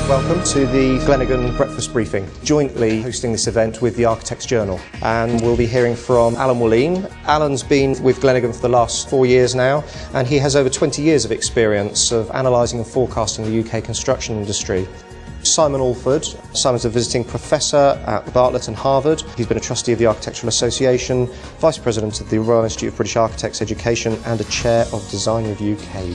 Welcome to the Glenigan breakfast briefing, jointly hosting this event with the Architects Journal. And we'll be hearing from Allan Wilén. Allan's been with Glenigan for the last 4 years now, and he has over 20 years of experience of analysing and forecasting the UK construction industry. Simon Allford. Simon's a visiting professor at Bartlett and Harvard. He's been a trustee of the Architectural Association, vice president of the Royal Institute of British Architects Education, and a chair of Design Review UK.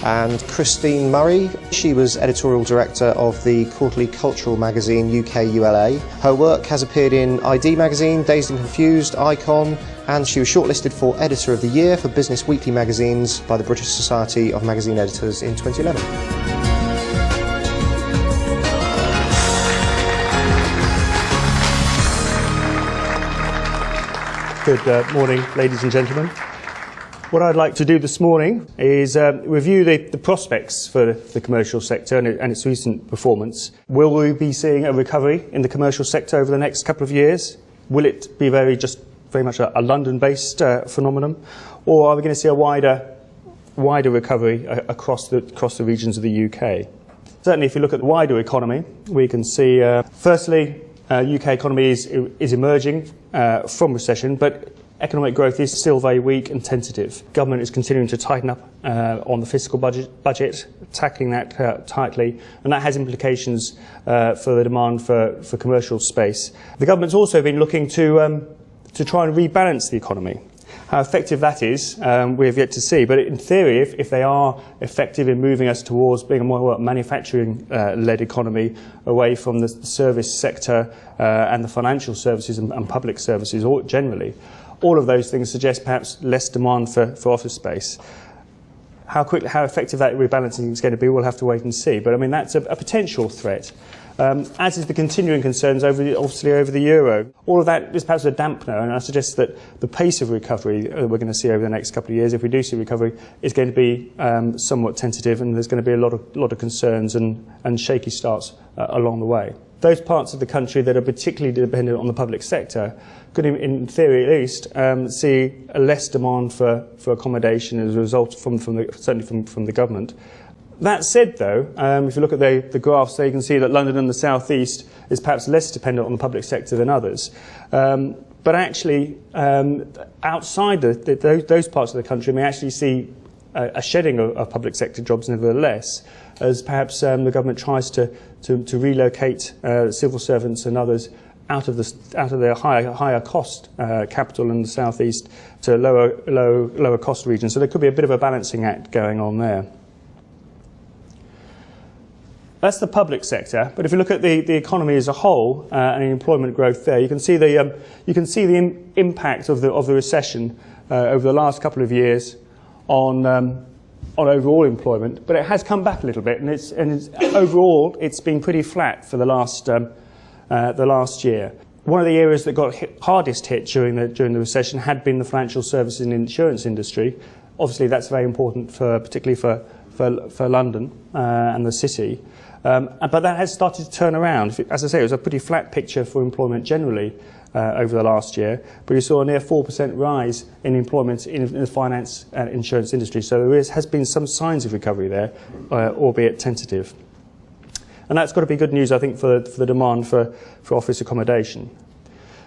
And Christine Murray, she was editorial director of the quarterly cultural magazine UK ULA. Her work has appeared in ID magazine, Dazed and Confused, Icon, and she was shortlisted for Editor of the Year for Business Weekly magazines by the British Society of Magazine Editors in 2011. Good morning, ladies and gentlemen. What I'd like to do this morning is review the prospects for the commercial sector and its recent performance. Will we be seeing a recovery in the commercial sector over the next couple of years? Will it be very much a London-based phenomenon, or are we going to see a wider recovery across the regions of the UK? Certainly, if you look at the wider economy, we can see firstly, UK economy is emerging from recession, but economic growth is still very weak and tentative. Government is continuing to tighten up on the fiscal budget, tackling that tightly, and that has implications for the demand for commercial space. The government's also been looking to try and rebalance the economy. How effective that is, we have yet to see. But in theory, if they are effective in moving us towards being a more manufacturing-led economy, away from the service sector and the financial services and public services generally, all of those things suggest perhaps less demand for office space. How effective that rebalancing is going to be, we'll have to wait and see. But I mean, that's a potential threat. As is the continuing concerns over the euro. All of that is perhaps a dampener, and I suggest that the pace of recovery we're going to see over the next couple of years, if we do see recovery, is going to be somewhat tentative, and there's going to be a lot of concerns and shaky starts along the way. Those parts of the country that are particularly dependent on the public sector could, in theory at least, see a less demand for accommodation as a result certainly from the government. That said, though, if you look at the graphs there, you can see that London and the South East is perhaps less dependent on the public sector than others. But actually, outside those parts of the country, we actually see a shedding of public sector jobs nevertheless, as perhaps the government tries to relocate civil servants and others out of their higher cost capital in the South East to lower cost regions. So there could be a bit of a balancing act going on there. That's the public sector, but if you look at the economy as a whole and employment growth there, you can see the impact of the recession over the last couple of years on overall employment. But it has come back a little bit, and overall it's been pretty flat for the last year. One of the areas that got hardest hit during the recession had been the financial services and insurance industry. Obviously, that's very important particularly for London and the city. But that has started to turn around. As I say, it was a pretty flat picture for employment generally over the last year, but you saw a near 4% rise in employment in the finance and insurance industry. So there has been some signs of recovery there, albeit tentative. And that's got to be good news, I think, for the demand for office accommodation.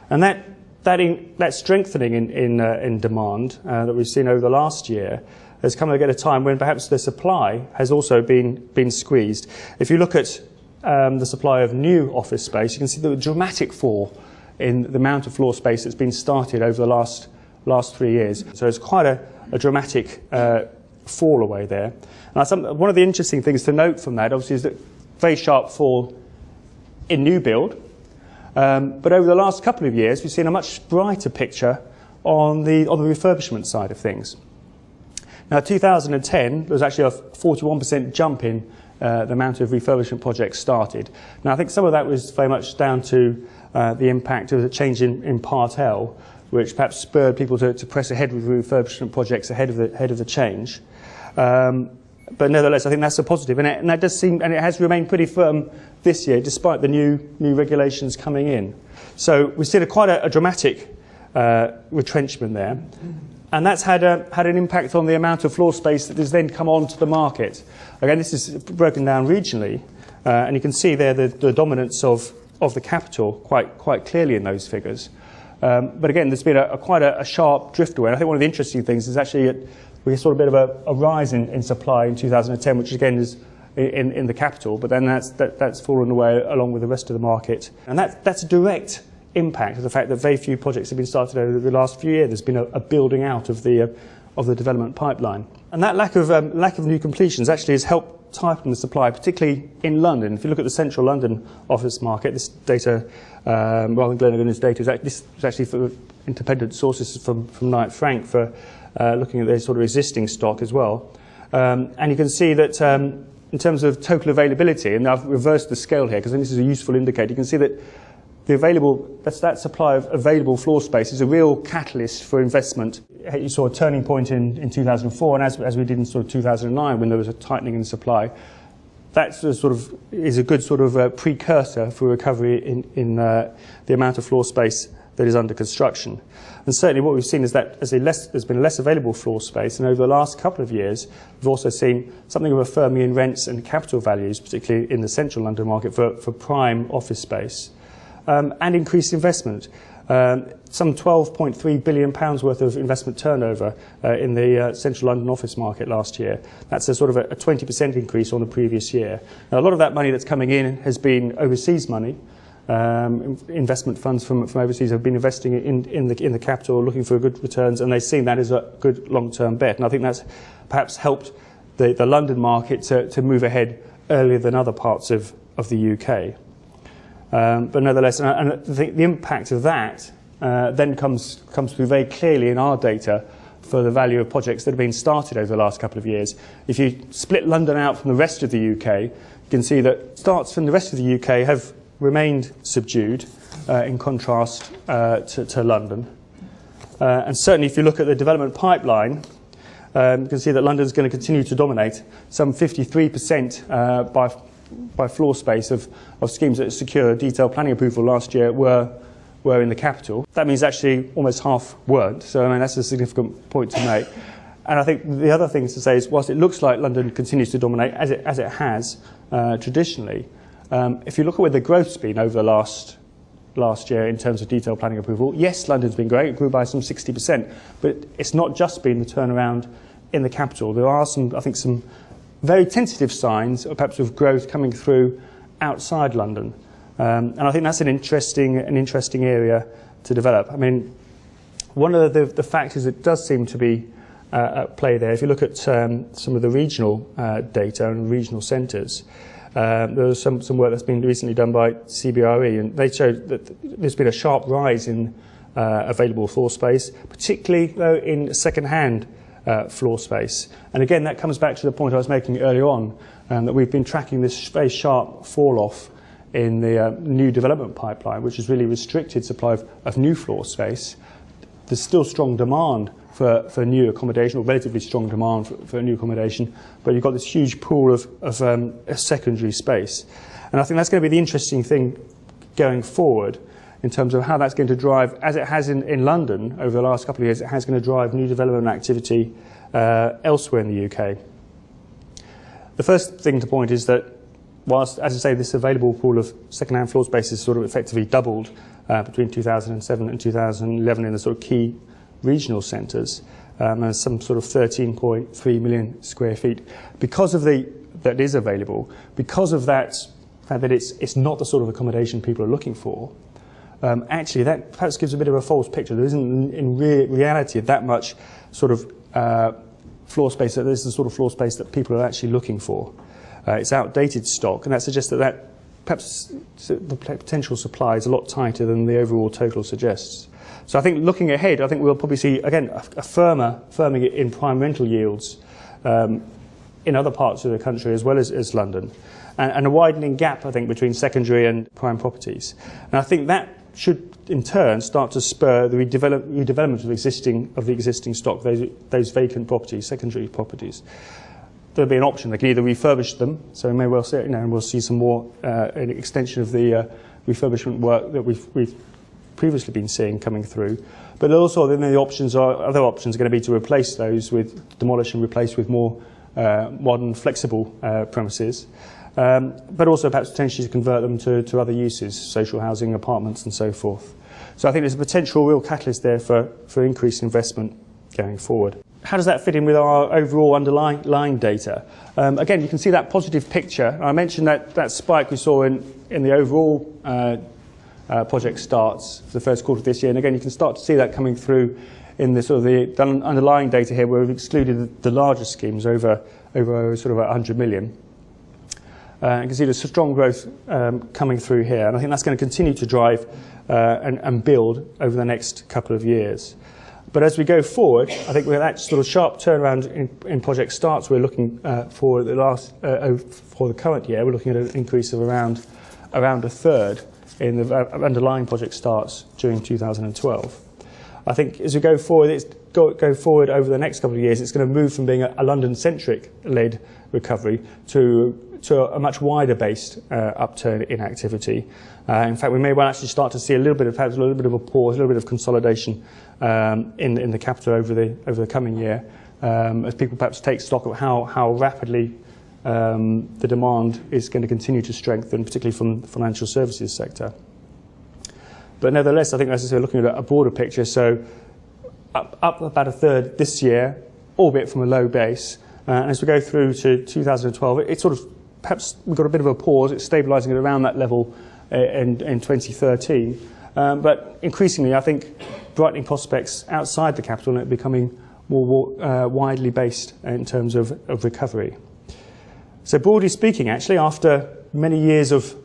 And that strengthening in demand that we've seen over the last year has come at a time when perhaps the supply has also been squeezed. If you look at the supply of new office space, you can see the dramatic fall in the amount of floor space that's been started over the last 3 years. So it's quite a dramatic fall away there. And one of the interesting things to note from that, obviously, is that very sharp fall in new build. But over the last couple of years, we've seen a much brighter picture on the refurbishment side of things. Now, 2010, there was actually a 41% jump in the amount of refurbishment projects started. Now, I think some of that was very much down to the impact of the change in Part L, which perhaps spurred people to press ahead with refurbishment projects ahead of the change. But nevertheless, I think that's a positive, and that does seem, and it has remained pretty firm this year, despite the new regulations coming in. So we've seen quite a dramatic retrenchment there. And that's had an impact on the amount of floor space that has then come onto the market. Again, this is broken down regionally. And you can see there the dominance of the capital quite clearly in those figures. But again, there's been quite a sharp drift away. And I think one of the interesting things is actually we saw a bit of a rise in supply in 2010, which again is in the capital, but then that's fallen away along with the rest of the market. And that's a direct impact of the fact that very few projects have been started over the last few years. There's been a building out of the development pipeline. And that lack of new completions actually has helped tighten the supply, particularly in London. If you look at the central London office market, this data, rather than Glenigan's data, this is actually for independent sources from Knight Frank for looking at their sort of existing stock as well. And you can see that in terms of total availability, and I've reversed the scale here because this is a useful indicator, you can see that that supply of available floor space is a real catalyst for investment. You saw a turning point in 2004, and as we did in sort of 2009 when there was a tightening in supply, that is a good sort of precursor for recovery in the amount of floor space that is under construction. And certainly what we've seen is that there's been less available floor space, and over the last couple of years we've also seen something of a firming in rents and capital values, particularly in the central London market for prime office space. And increased investment. Some £12.3 billion worth of investment turnover in the central London office market last year. That's a sort of a 20% increase on the previous year. Now, a lot of that money that's coming in has been overseas money. Investment funds from overseas have been investing in the capital, looking for good returns, and they've seen that as a good long-term bet. And I think that's perhaps helped the London market to move ahead earlier than other parts of the UK. But nevertheless, and I think the impact of that then comes through very clearly in our data for the value of projects that have been started over the last couple of years. If you split London out from the rest of the UK, you can see that starts from the rest of the UK have remained subdued in contrast to London. And certainly if you look at the development pipeline, you can see that London's going to continue to dominate. Some 53% by floor space of schemes that secured detailed planning approval last year were in the capital. That means actually almost half weren't, so I mean that's a significant point to make. And I think the other thing to say is, whilst it looks like London continues to dominate, as it has traditionally, if you look at where the growth's been over the last year in terms of detailed planning approval, yes, London's been great, it grew by some 60%, but it's not just been the turnaround in the capital. There are some very tentative signs, perhaps, of growth coming through outside London, and I think that's an interesting area to develop. I mean, one of the factors that does seem to be at play there, if you look at some of the regional data and regional centres, there was some work that's been recently done by CBRE, and they showed that there's been a sharp rise in available floor space, particularly though in second-hand floor space. And again, that comes back to the point I was making earlier on, that we've been tracking this very sharp fall-off in the new development pipeline, which has really restricted supply of new floor space. There's still strong demand for new accommodation, or relatively strong demand for new accommodation, but you've got this huge pool of secondary space. And I think that's going to be the interesting thing going forward, in terms of how that's going to drive, as it has in London over the last couple of years, it has going to drive new development activity elsewhere in the UK. The first thing to point is that whilst, as I say, this available pool of second-hand floor space has sort of effectively doubled between 2007 and 2011 in the sort of key regional centres, and some sort of 13.3 million square feet. Because of that is available, because of that fact that it's not the sort of accommodation people are looking for, actually that perhaps gives a bit of a false picture. There isn't in reality that much sort of floor space, that there's the sort of floor space that people are actually looking for. It's outdated stock, and that suggests that perhaps the potential supply is a lot tighter than the overall total suggests. So I think looking ahead, I think we'll probably see, again, a firming in prime rental yields in other parts of the country as well as London, and a widening gap, I think, between secondary and prime properties. And I think that should, in turn, start to spur the redevelopment of the existing stock, those vacant properties, secondary properties. There'll be an option. They can either refurbish them, so we may well see, we'll see some more an extension of the refurbishment work that we've previously been seeing coming through. But also, then other options are going to be to replace those with, demolish and replace with more modern, flexible premises. but also perhaps potentially to convert them to other uses, social housing, apartments and so forth. So I think there's a potential real catalyst there for increased investment going forward. How does that fit in with our overall underlying data? Again, you can see that positive picture. I mentioned that spike we saw in the overall project starts for the first quarter of this year, and again you can start to see that coming through in the sort of the underlying data here, where we've excluded the larger schemes over sort of 100 million. You can see the strong growth coming through here, and I think that's going to continue to drive and build over the next couple of years. But as we go forward, I think with that sort of sharp turnaround in project starts we're looking for the current year, we're looking at an increase of around a third in the underlying project starts during 2012. I think as we go forward, over the next couple of years, it's going to move from being a London-centric led recovery to a much wider based upturn in activity. In fact, we may well actually start to see a little bit of a pause, a little bit of consolidation in the capital over the coming year, as people perhaps take stock of how rapidly the demand is going to continue to strengthen, particularly from the financial services sector. But nevertheless, I think, as I say, we're looking at a broader picture, so up about a third this year, albeit from a low base. And as we go through to 2012, it's sort of, perhaps we've got a bit of a pause. It's stabilising at around that level in 2013. But increasingly, I think, brightening prospects outside the capital and it becoming more widely based in terms of recovery. So broadly speaking, actually, after many years of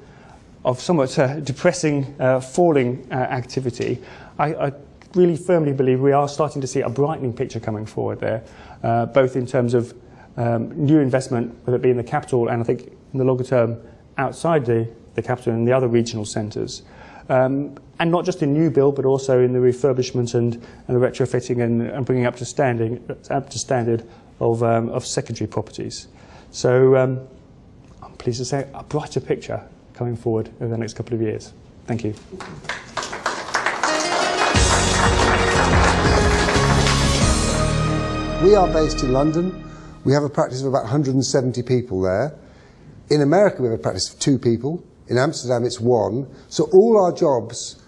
somewhat depressing, falling activity, I really firmly believe we are starting to see a brightening picture coming forward there, both in terms of new investment, whether it be in the capital and I think in the longer term outside the capital and the other regional centres. And not just in new build, but also in the refurbishment and the retrofitting and bringing up to standard of secondary properties. So I'm pleased to say a brighter picture coming forward over the next couple of years. Thank you. We are based in London. We have a practice of about 170 people there. In America, we have a practice of 2 people. In Amsterdam, it's 1. So all our jobs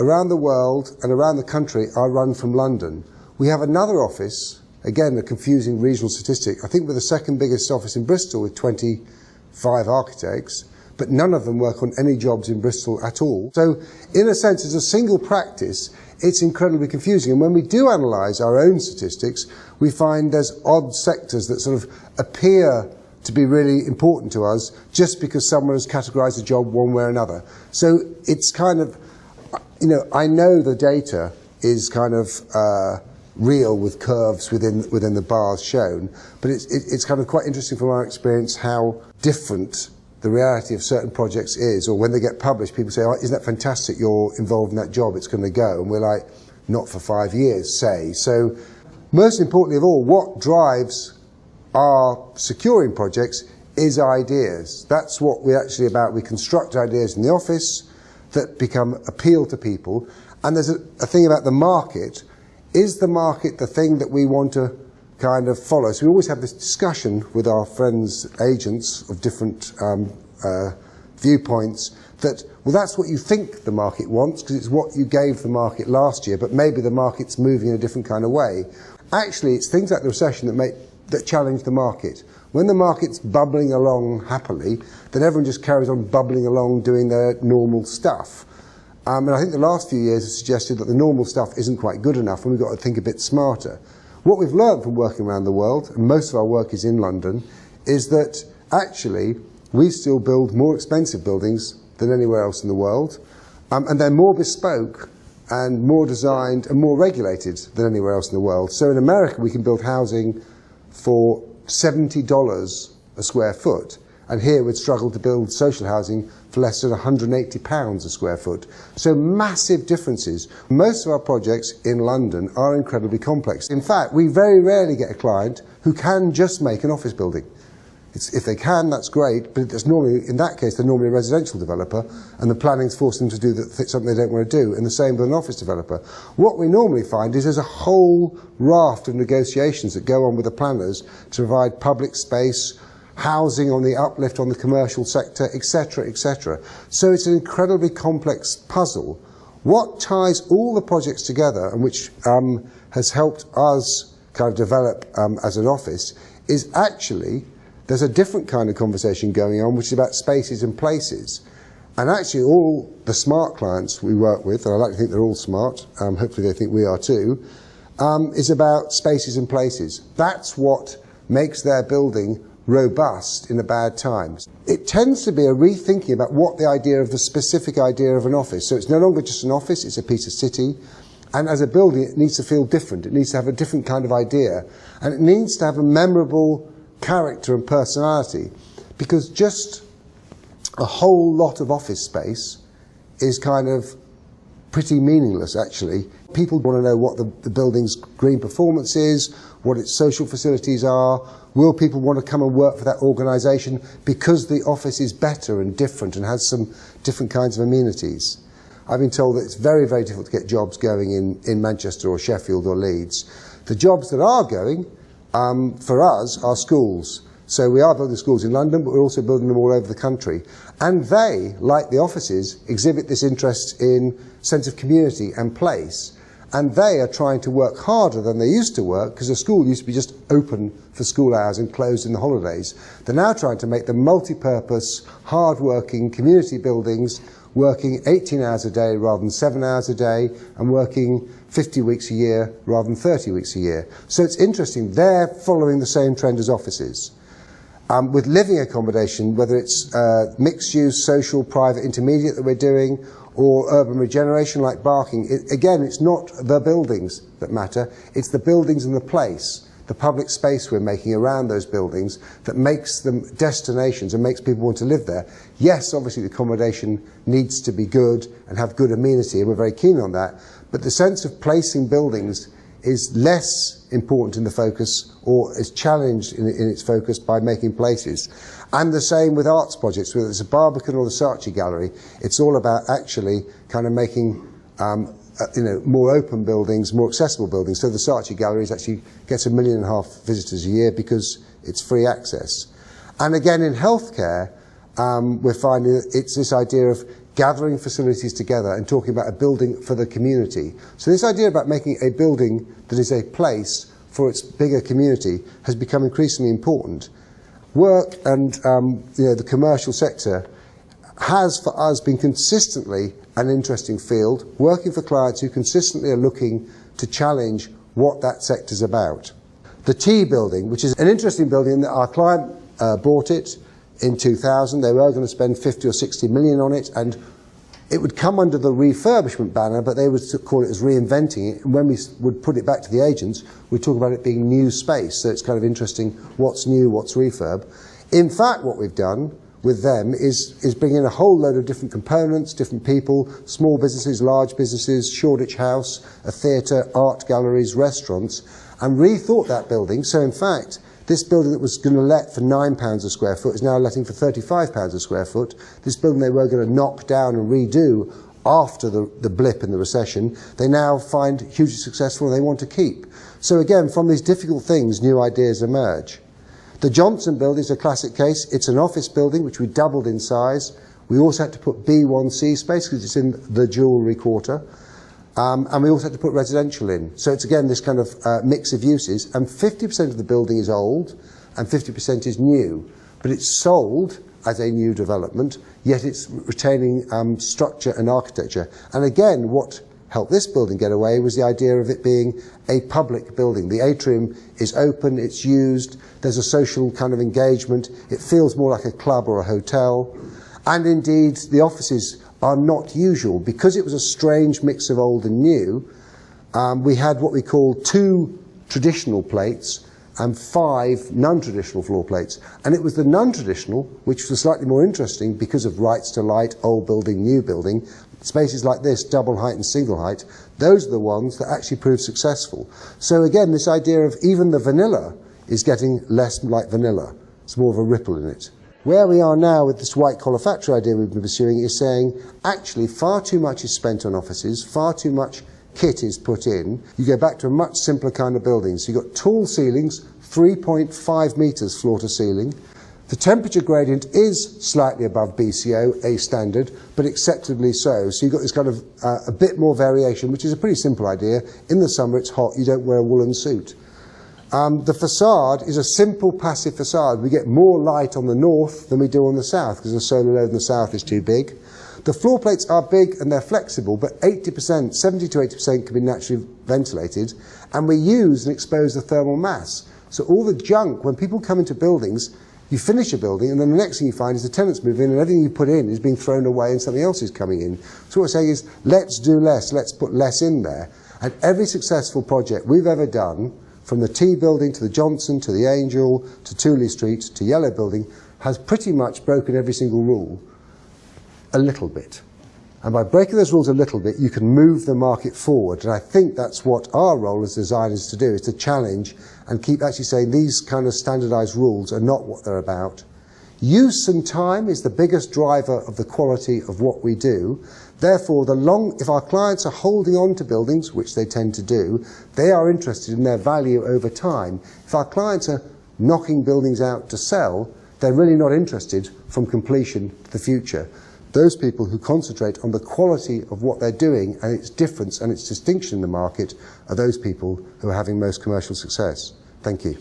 around the world and around the country are run from London. We have another office, again, a confusing regional statistic. I think we're the second biggest office in Bristol with 25 architects, but none of them work on any jobs in Bristol at all. So in a sense, as a single practice, it's incredibly confusing. And when we do analyse our own statistics, we find there's odd sectors that sort of appear to be really important to us just because someone has categorised a job one way or another. So it's kind of, you know, I know the data is kind of real with curves within the bars shown, but it's kind of quite interesting from our experience how different the reality of certain projects is. Or when they get published, people say, oh, isn't that fantastic, you're involved in that job, it's going to go. And we're like, not for 5 years, say. So most importantly of all, what drives our securing projects is ideas. That's what we're actually about. We construct ideas in the office that become appeal to people. And there's a thing about the market. Is the market the thing that we want to kind of follow? So we always have this discussion with our friends, agents of different viewpoints, that, well, that's what you think the market wants because it's what you gave the market last year, but maybe the market's moving in a different kind of way. Actually, it's things like the recession that challenge the market. When the market's bubbling along happily, then everyone just carries on bubbling along doing their normal stuff. And I think the last few years have suggested that the normal stuff isn't quite good enough and we've got to think a bit smarter. What we've learned from working around the world, and most of our work is in London, is that actually we still build more expensive buildings than anywhere else in the world, and they're more bespoke and more designed and more regulated than anywhere else in the world. So in America we can build housing for $70 a square foot, and here we'd struggle to build social housing for less than £180 a square foot. So massive differences. Most of our projects in London are incredibly complex. In fact, we very rarely get a client who can just make an office building. If they can, that's great, but it's normally, in that case, they're normally a residential developer, and the planning's forced them to do something they don't want to do, and the same with an office developer. What we normally find is there's a whole raft of negotiations that go on with the planners to provide public space, housing on the uplift on the commercial sector, etc., etc. So it's an incredibly complex puzzle. What ties all the projects together, and which has helped us kind of develop as an office, is actually there's a different kind of conversation going on, which is about spaces and places. And actually all the smart clients we work with, and I like to think they're all smart, hopefully they think we are too, is about spaces and places. That's what makes their building robust in the bad times. It tends to be a rethinking about what the idea of the specific idea of an office. So it's no longer just an office, it's a piece of city. And as a building, it needs to feel different. It needs to have a different kind of idea. And it needs to have a memorable character and personality. Because just a whole lot of office space is kind of pretty meaningless, actually. People want to know what the building's green performance is, what its social facilities are. Will people want to come and work for that organisation because the office is better and different and has some different kinds of amenities? I've been told that it's very, very difficult to get jobs going in Manchester or Sheffield or Leeds. The jobs that are going, for us, are schools. So we are building schools in London, but we're also building them all over the country. And they, like the offices, exhibit this interest in sense of community and place. And they are trying to work harder than they used to work, because a school used to be just open for school hours and closed in the holidays. They're now trying to make them multi-purpose, hard-working community buildings, working 18 hours a day rather than 7 hours a day, and working 50 weeks a year rather than 30 weeks a year. So it's interesting, they're following the same trend as offices. With living accommodation, whether it's mixed use, social, private, intermediate that we're doing, or urban regeneration like Barking, again, it's not the buildings that matter, it's the buildings and the place, the public space we're making around those buildings that makes them destinations and makes people want to live there. Yes, obviously the accommodation needs to be good and have good amenity, and we're very keen on that, but the sense of placing buildings is less important in the focus, or is challenged in its focus by making places. And the same with arts projects, whether it's a Barbican or the Saatchi Gallery, it's all about actually kind of making more open buildings, more accessible buildings. So the Saatchi Gallery actually gets 1.5 million visitors a year because it's free access. And again, in healthcare, we're finding that it's this idea of gathering facilities together and talking about a building for the community. So this idea about making a building that is a place for its bigger community has become increasingly important. Work and the commercial sector has for us been consistently an interesting field, working for clients who consistently are looking to challenge what that sector's about. The T building, which is an interesting building, that our client bought it in 2000. They were going to spend 50 or 60 million on it, and it would come under the refurbishment banner, but they would call it as reinventing it. And when we would put it back to the agents, we talk about it being new space. So it's kind of interesting, what's new, what's refurb. In fact, what we've done with them is bring in a whole load of different components, different people, small businesses, large businesses, Shoreditch House, a theatre, art galleries, restaurants, and rethought that building. So in fact, this building that was going to let for £9 a square foot is now letting for £35 a square foot. This building they were going to knock down and redo after the blip in the recession, they now find hugely successful and they want to keep. So again, from these difficult things, new ideas emerge. The Johnson building is a classic case. It's an office building which we doubled in size. We also had to put B1C space because it's in the jewellery quarter. And we also had to put residential in. So it's again this kind of mix of uses, and 50% of the building is old and 50% is new. But it's sold as a new development, yet it's retaining structure and architecture. And again, what helped this building get away was the idea of it being a public building. The atrium is open, it's used, there's a social kind of engagement, it feels more like a club or a hotel. And indeed, the offices are not usual. Because it was a strange mix of old and new, we had what we call 2 traditional plates and 5 non-traditional floor plates. And it was the non-traditional, which was slightly more interesting because of rights to light, old building, new building. Spaces like this, double height and single height, those are the ones that actually proved successful. So again, this idea of even the vanilla is getting less like vanilla. It's more of a ripple in it. Where we are now with this white-collar factory idea we've been pursuing is saying, actually, far too much is spent on offices, far too much kit is put in. You go back to a much simpler kind of building. So you've got tall ceilings, 3.5 metres floor to ceiling, The temperature gradient is slightly above BCO, A standard, but acceptably so. So you've got this kind of a bit more variation, which is a pretty simple idea. In the summer it's hot, you don't wear a woolen suit. The facade is a simple passive facade. We get more light on the north than we do on the south because the solar load in the south is too big. The floor plates are big and they're flexible, but 80%, 70 to 80% can be naturally ventilated, and we use and expose the thermal mass. So all the junk, when people come into buildings, you finish a building and then the next thing you find is the tenants move in and everything you put in is being thrown away and something else is coming in. So what we're saying is, let's do less, let's put less in there. And every successful project we've ever done, from the T building to the Johnson to the Angel to Tooley Street to Yellow building, has pretty much broken every single rule a little bit. And by breaking those rules a little bit, you can move the market forward. And I think that's what our role as designers to do, is to challenge and keep actually saying these kind of standardized rules are not what they're about. Use and time is the biggest driver of the quality of what we do. Therefore, if our clients are holding on to buildings, which they tend to do, they are interested in their value over time. If our clients are knocking buildings out to sell, they're really not interested from completion to the future. Those people who concentrate on the quality of what they're doing and its difference and its distinction in the market are those people who are having most commercial success. Thank you.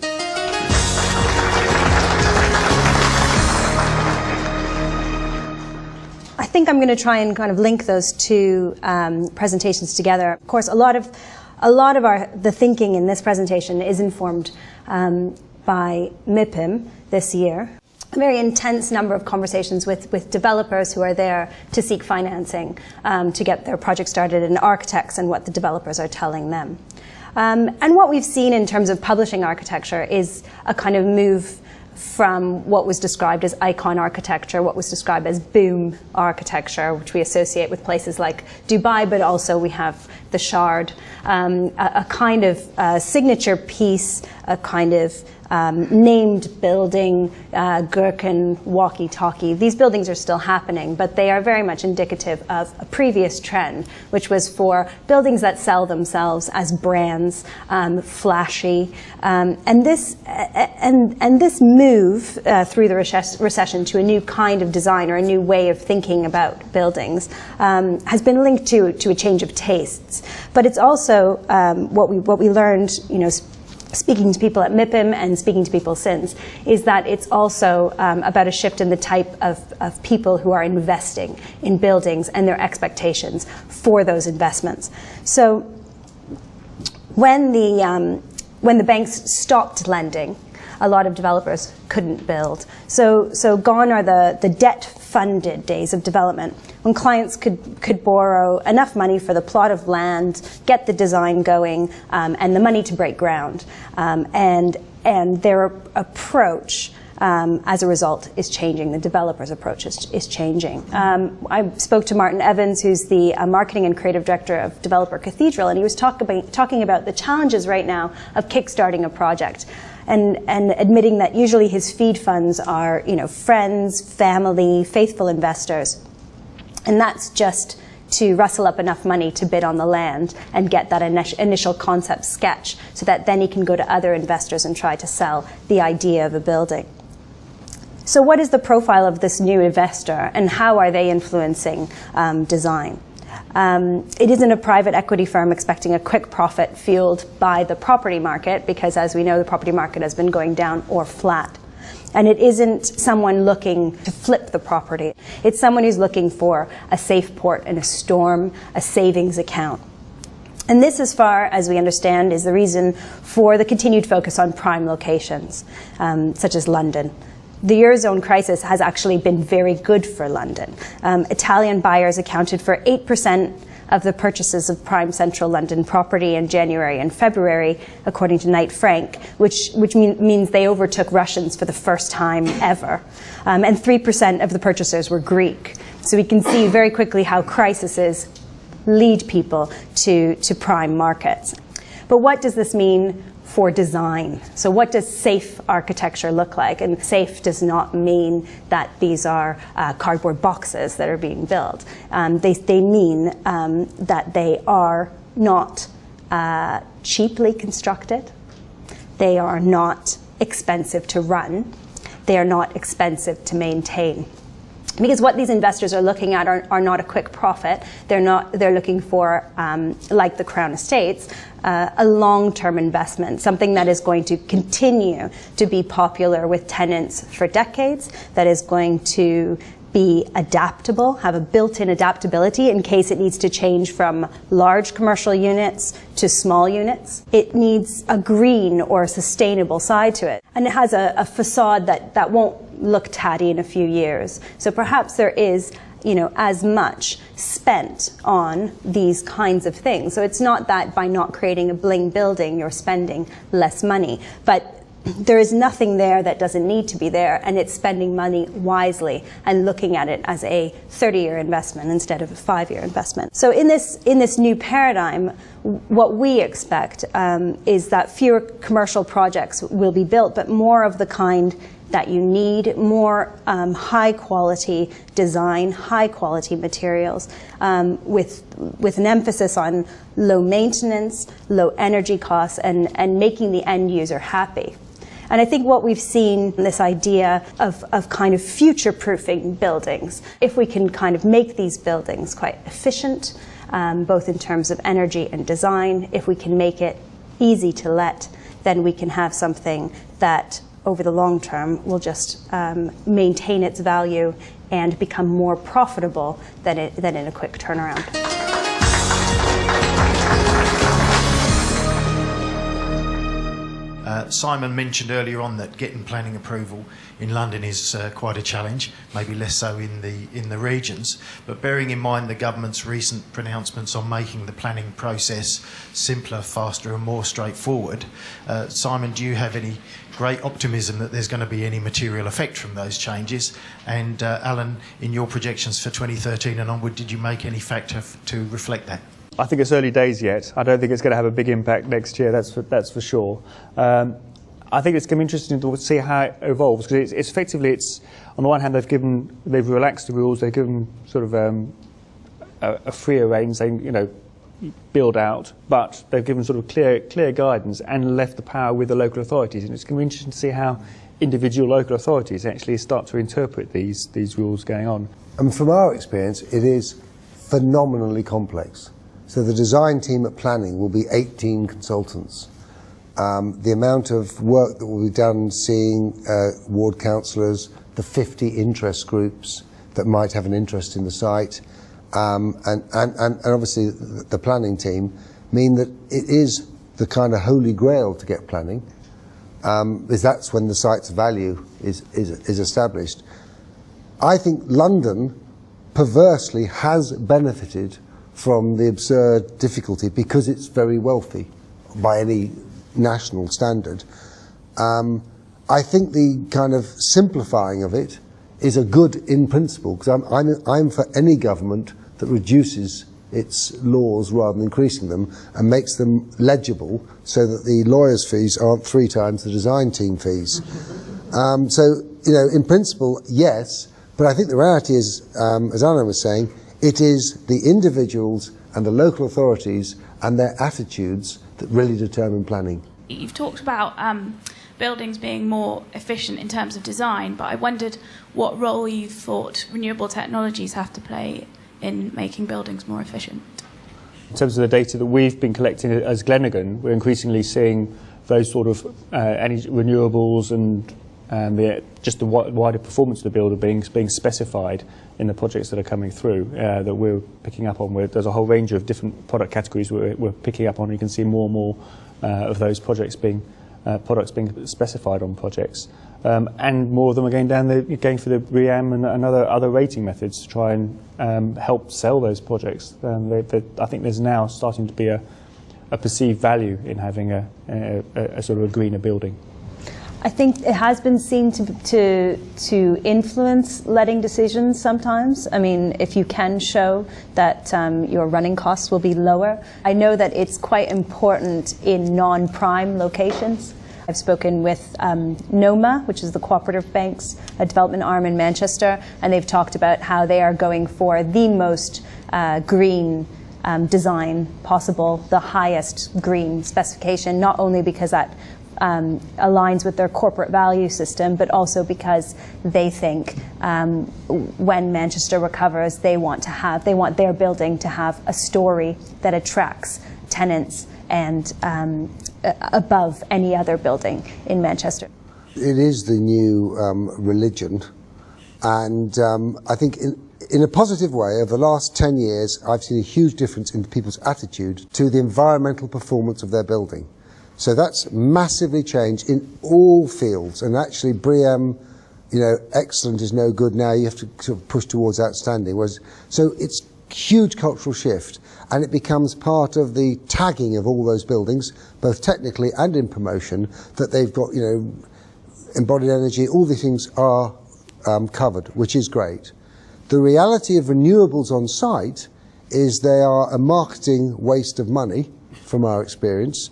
I think I'm going to try and kind of link those two presentations together. Of course, a lot of the thinking in this presentation is informed by MIPIM this year. A very intense number of conversations with developers who are there to seek financing to get their project started, and architects and what the developers are telling them. And what we've seen in terms of publishing architecture is a kind of move from what was described as icon architecture, what was described as boom architecture, which we associate with places like Dubai, but also we have the Shard, a kind of signature piece, a kind of named building, Gherkin, walkie-talkie. These buildings are still happening, but they are very much indicative of a previous trend, which was for buildings that sell themselves as brands, flashy, and this move through the recession to a new kind of design or a new way of thinking about buildings has been linked to a change of tastes. But it's also what we learned, speaking to people at MIPIM and speaking to people since, is that it's also about a shift in the type of people who are investing in buildings and their expectations for those investments. So when the banks stopped lending, a lot of developers couldn't build. So gone are the debt-funded days of development, when clients could borrow enough money for the plot of land, get the design going, and the money to break ground. And their approach, as a result, is changing. The developer's approach is changing. I spoke to Martin Evans, who's the marketing and creative director of Developer Cathedral, and he was talking about the challenges right now of kickstarting a project. And admitting that usually his feed funds are, friends, family, faithful investors. And that's just to rustle up enough money to bid on the land and get that initial concept sketch so that then he can go to other investors and try to sell the idea of a building. So what is the profile of this new investor and how are they influencing design? It isn't a private equity firm expecting a quick profit fueled by the property market, because as we know, the property market has been going down or flat. And it isn't someone looking to flip the property. It's someone who's looking for a safe port in a storm, a savings account. And this, as far as we understand, is the reason for the continued focus on prime locations, such as London. The Eurozone crisis has actually been very good for London. Italian buyers accounted for 8% of the purchases of prime central London property in January and February, according to Knight Frank, which means they overtook Russians for the first time ever. And 3% of the purchasers were Greek. So we can see very quickly how crises lead people to prime markets. But what does this mean for design? So what does safe architecture look like? And safe does not mean that these are cardboard boxes that are being built. They mean that they are not cheaply constructed. They are not expensive to run. they are not expensive to maintain. Because what these investors are looking at are not a quick profit. They're looking for, like the Crown Estates, a long-term investment, something that is going to continue to be popular with tenants for decades, that is going to be adaptable, have a built-in adaptability in case it needs to change from large commercial units to small units. It needs a green or sustainable side to it. And it has a facade that won't look tatty in a few years. So perhaps there is, as much spent on these kinds of things. So it's not that by not creating a bling building, you're spending less money. But there is nothing there that doesn't need to be there, and it's spending money wisely and looking at it as a 30-year investment instead of a 5-year investment. So in this new paradigm, what we expect is that fewer commercial projects will be built, but more of the kind that you need, more high-quality design, high-quality materials, with an emphasis on low maintenance, low energy costs, and making the end user happy. And I think what we've seen, this idea of kind of future-proofing buildings, if we can kind of make these buildings quite efficient, both in terms of energy and design, if we can make it easy to let, then we can have something that over the long term will just maintain its value and become more profitable than in a quick turnaround. Simon mentioned earlier on that getting planning approval in London is quite a challenge, maybe less so in the regions. But bearing in mind the government's recent pronouncements on making the planning process simpler, faster and more straightforward, Simon, do you have any great optimism that there's going to be any material effect from those changes? And Allan, in your projections for 2013 and onward, did you make any factor to reflect that? I think it's early days yet. I don't think it's going to have a big impact next year, that's for sure. I think it's going to be interesting to see how it evolves, because it's effectively, on the one hand, they've relaxed the rules, they've given sort of a freer rein, saying, build out, but they've given sort of clear guidance and left the power with the local authorities. And it's going to be interesting to see how individual local authorities actually start to interpret these rules going on. And from our experience, it is phenomenally complex. So the design team at planning will be 18 consultants. The amount of work that will be done seeing ward councillors, the 50 interest groups that might have an interest in the site, and obviously the planning team mean that it is the kind of holy grail to get planning, because that's when the site's value is established. I think London perversely has benefited from the absurd difficulty because it's very wealthy by any national standard. I think the kind of simplifying of it is a good in principle, because I'm for any government that reduces its laws rather than increasing them and makes them legible so that the lawyers' fees aren't 3 times the design team fees. So, in principle, yes, but I think the reality is, as Allan was saying, it is the individuals and the local authorities and their attitudes that really determine planning. You've talked about buildings being more efficient in terms of design, but I wondered what role you thought renewable technologies have to play in making buildings more efficient. In terms of the data that we've been collecting as Glenigan, we're increasingly seeing those sort of energy renewables and just the wider performance of the builder being specified in the projects that are coming through that we're picking up on. There's a whole range of different product categories we're picking up on. You can see more and more of those projects products being specified on projects, and more of them are going for the BREEAM and other rating methods to try and help sell those projects. I think there's now starting to be a perceived value in having a sort of a greener building. I think it has been seen to influence letting decisions sometimes. I mean, if you can show that your running costs will be lower. I know that it's quite important in non-prime locations. I've spoken with NOMA, which is the Cooperative Bank's development arm in Manchester, and they've talked about how they are going for the most green design possible, the highest green specification, not only because that aligns with their corporate value system, but also because they think when Manchester recovers, they want their building to have a story that attracts tenants and above any other building in Manchester. It is the new religion, and I think in a positive way, over the last 10 years, I've seen a huge difference in people's attitude to the environmental performance of their building. So that's massively changed in all fields, and actually BREEAM, excellent is no good now, you have to sort of push towards outstanding. So it's huge cultural shift, and it becomes part of the tagging of all those buildings, both technically and in promotion, that they've got, embodied energy, all these things are covered, which is great. The reality of renewables on site is they are a marketing waste of money, from our experience.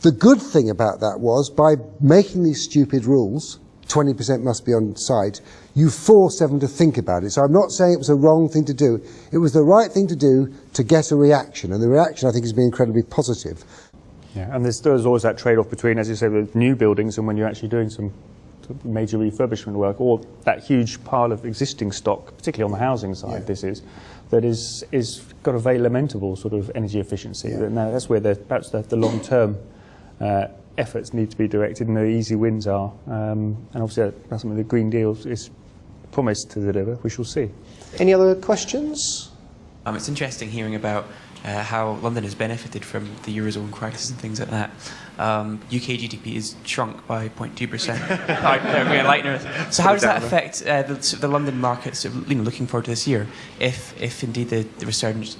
The good thing about that was, by making these stupid rules, 20% must be on site, you force everyone to think about it. So I'm not saying it was a wrong thing to do. It was the right thing to do to get a reaction, and the reaction, I think, has been incredibly positive. Yeah, and there's always that trade-off between, as you say, with new buildings and when you're actually doing some major refurbishment work, or that huge pile of existing stock, particularly on the housing side, that is got a very lamentable sort of energy efficiency. Yeah. Now that's where perhaps the long-term efforts need to be directed, and the easy wins are. And obviously that's something the Green Deal is promised to deliver. We shall see. Any other questions? It's interesting hearing about how London has benefited from the Eurozone crisis and things like that. UK GDP is shrunk by 0.2%. So how does that affect the London market, looking forward to this year, if indeed the resurgence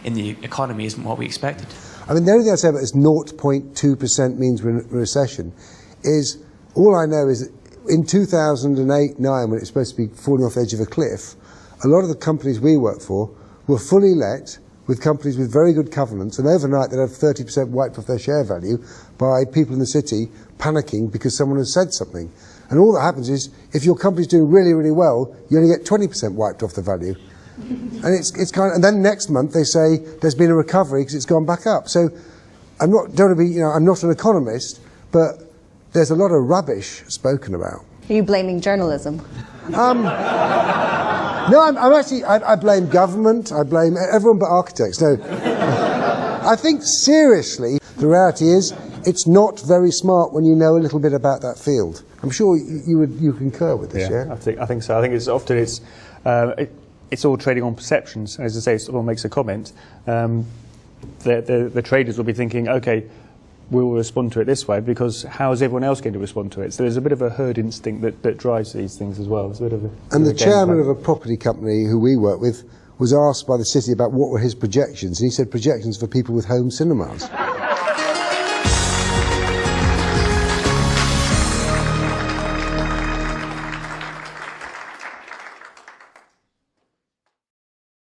in the economy isn't what we expected? I mean, the only thing I'd say about this 0.2% means recession is, all I know is that in 2008-9, when it was supposed to be falling off the edge of a cliff, a lot of the companies we work for were fully let, with companies with very good covenants, and overnight they'd have 30% wiped off their share value by people in the city panicking because someone has said something. And all that happens is, if your company's doing really, really well, you only get 20% wiped off the value. And and then next month they say there's been a recovery because it's gone back up. So I'm not an economist, but there's a lot of rubbish spoken about. Are you blaming journalism? No, I blame government, I blame everyone but architects. No. I think, seriously, the reality is, it's not very smart when you know a little bit about that field. I'm sure you concur with this, yeah? I think so. I think it's all trading on perceptions. As I say, someone makes a comment, the traders will be thinking, okay, we'll respond to it this way, because how is everyone else going to respond to it? So there's a bit of a herd instinct that drives these things as well. It's a bit of and the chairman of a property company who we work with was asked by the city about what were his projections, and he said projections for people with home cinemas.